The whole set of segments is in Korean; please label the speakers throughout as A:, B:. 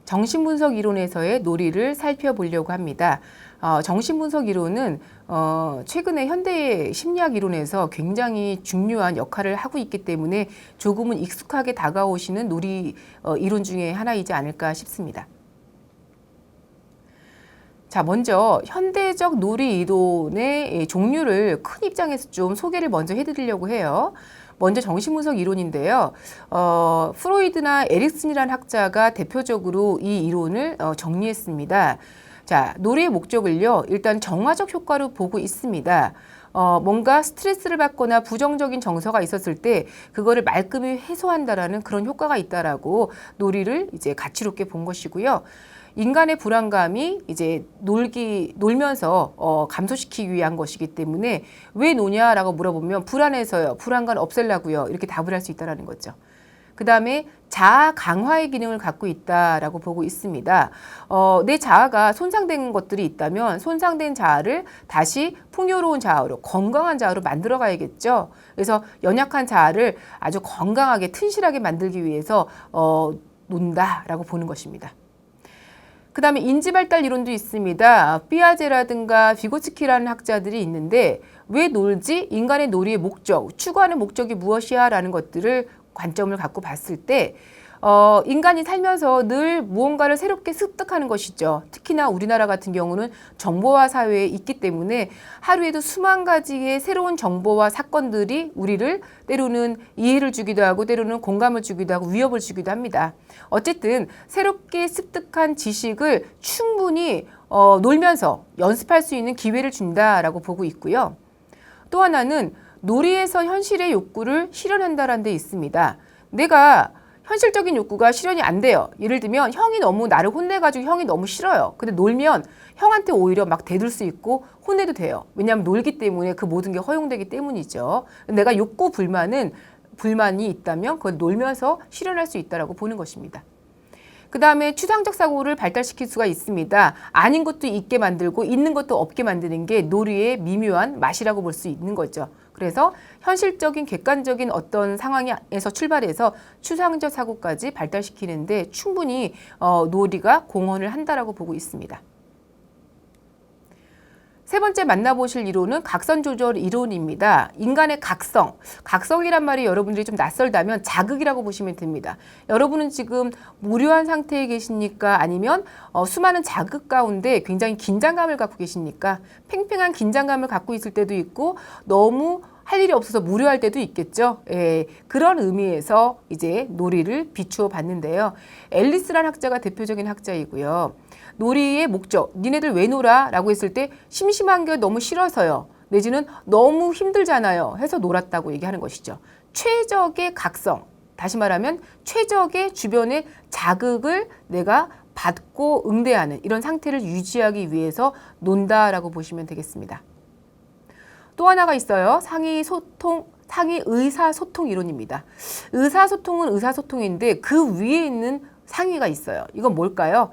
A: 정신분석 이론에서의 놀이를 살펴보려고 합니다. 정신분석 이론은 최근에 현대 심리학 이론에서 굉장히 중요한 역할을 하고 있기 때문에 조금은 익숙하게 다가오시는 놀이 이론 중에 하나이지 않을까 싶습니다. 자, 먼저 현대적 놀이 이론의 종류를 큰 입장에서 좀 소개를 먼저 해드리려고 해요. 먼저 정신분석 이론인데요. 프로이드나 에릭슨이라는 학자가 대표적으로 이 이론을 정리했습니다. 자, 놀이의 목적을요, 일단 정화적 효과로 보고 있습니다. 뭔가 스트레스를 받거나 부정적인 정서가 있었을 때 그거를 말끔히 해소한다라는 그런 효과가 있다라고 놀이를 이제 가치롭게 본 것이고요. 인간의 불안감이 이제 놀면서 감소시키기 위한 것이기 때문에 왜 노냐라고 물어보면 불안해서요. 불안감 없애려고요. 이렇게 답을 할 수 있다는 거죠. 그 다음에 자아 강화의 기능을 갖고 있다라고 보고 있습니다. 내 자아가 손상된 것들이 있다면 손상된 자아를 다시 풍요로운 자아로, 건강한 자아로 만들어 가야겠죠. 그래서 연약한 자아를 아주 건강하게 튼실하게 만들기 위해서 논다라고 보는 것입니다. 그 다음에 인지발달 이론도 있습니다. 피아제라든가 비고츠키라는 학자들이 있는데 왜 놀지? 인간의 놀이의 목적, 추구하는 목적이 무엇이야? 라는 것들을 관점을 갖고 봤을 때 인간이 살면서 늘 무언가를 새롭게 습득하는 것이죠. 특히나 우리나라 같은 경우는 정보화 사회에 있기 때문에 하루에도 수만 가지의 새로운 정보와 사건들이 우리를 때로는 이해를 주기도 하고 때로는 공감을 주기도 하고 위협을 주기도 합니다. 어쨌든 새롭게 습득한 지식을 충분히 놀면서 연습할 수 있는 기회를 준다라고 보고 있고요. 또 하나는 놀이에서 현실의 욕구를 실현한다는 데 있습니다. 내가 현실적인 욕구가 실현이 안 돼요. 예를 들면 형이 너무 나를 혼내가지고 형이 너무 싫어요. 근데 놀면 형한테 오히려 막 대들 수 있고 혼내도 돼요. 왜냐하면 놀기 때문에 그 모든 게 허용되기 때문이죠. 내가 욕구 불만이 있다면 그걸 놀면서 실현할 수 있다고 보는 것입니다. 그 다음에 추상적 사고를 발달시킬 수가 있습니다. 아닌 것도 있게 만들고 있는 것도 없게 만드는 게 놀이의 미묘한 맛이라고 볼 수 있는 거죠. 그래서 현실적인 객관적인 어떤 상황에서 출발해서 추상적 사고까지 발달시키는데 충분히 놀이가 공헌을 한다라고 보고 있습니다. 세 번째 만나보실 이론은 각성 조절 이론입니다. 인간의 각성이란 말이 여러분들이 좀 낯설다면 자극이라고 보시면 됩니다. 여러분은 지금 무료한 상태에 계십니까? 아니면 수많은 자극 가운데 굉장히 긴장감을 갖고 계십니까? 팽팽한 긴장감을 갖고 있을 때도 있고 너무 할 일이 없어서 무료할 때도 있겠죠. 그런 의미에서 이제 놀이를 비추어 봤는데요. 앨리스라는 학자가 대표적인 학자이고요. 놀이의 목적, 니네들 왜 놀아? 라고 했을 때 심심한 게 너무 싫어서요. 내지는 너무 힘들잖아요. 해서 놀았다고 얘기하는 것이죠. 최적의 각성, 다시 말하면 최적의 주변의 자극을 내가 받고 응대하는 이런 상태를 유지하기 위해서 논다라고 보시면 되겠습니다. 또 하나가 있어요. 상위 의사소통 이론입니다. 의사소통은 의사소통인데 그 위에 있는 상위가 있어요. 이건 뭘까요?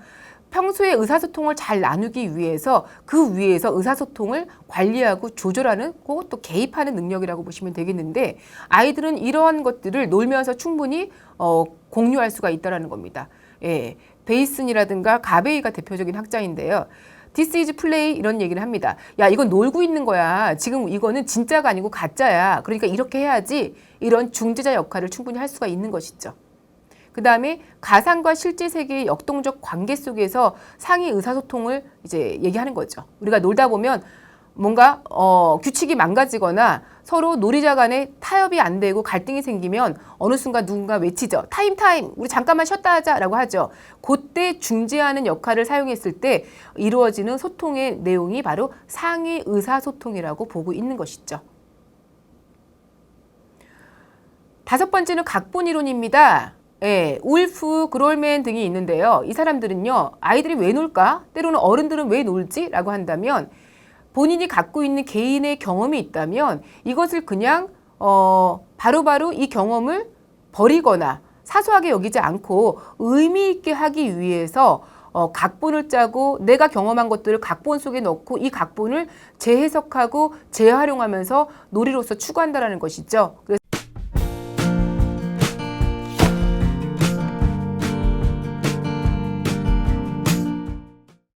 A: 평소에 의사소통을 잘 나누기 위해서 그 위에서 의사소통을 관리하고 조절하는 그것도 개입하는 능력이라고 보시면 되겠는데 아이들은 이러한 것들을 놀면서 충분히 공유할 수가 있다는 겁니다. 베이슨이라든가 가베이가 대표적인 학자인데요. This is play 이런 얘기를 합니다. 야, 이건 놀고 있는 거야. 지금 이거는 진짜가 아니고 가짜야. 그러니까 이렇게 해야지 이런 중재자 역할을 충분히 할 수가 있는 것이죠. 그 다음에 가상과 실제 세계의 역동적 관계 속에서 상위 의사소통을 이제 얘기하는 거죠. 우리가 놀다 보면 뭔가 규칙이 망가지거나 서로 놀이자 간에 타협이 안 되고 갈등이 생기면 어느 순간 누군가 외치죠. 타임 우리 잠깐만 쉬었다 하자라고 하죠. 그때 중재하는 역할을 사용했을 때 이루어지는 소통의 내용이 바로 상위 의사소통이라고 보고 있는 것이죠. 다섯 번째는 각본 이론입니다. 울프, 그롤맨 등이 있는데요. 이 사람들은요. 아이들이 왜 놀까? 때로는 어른들은 왜 놀지? 라고 한다면 본인이 갖고 있는 개인의 경험이 있다면 이것을 그냥 바로바로 이 경험을 버리거나 사소하게 여기지 않고 의미 있게 하기 위해서 각본을 짜고 내가 경험한 것들을 각본 속에 넣고 이 각본을 재해석하고 재활용하면서 놀이로서 추구한다는 것이죠. 그래서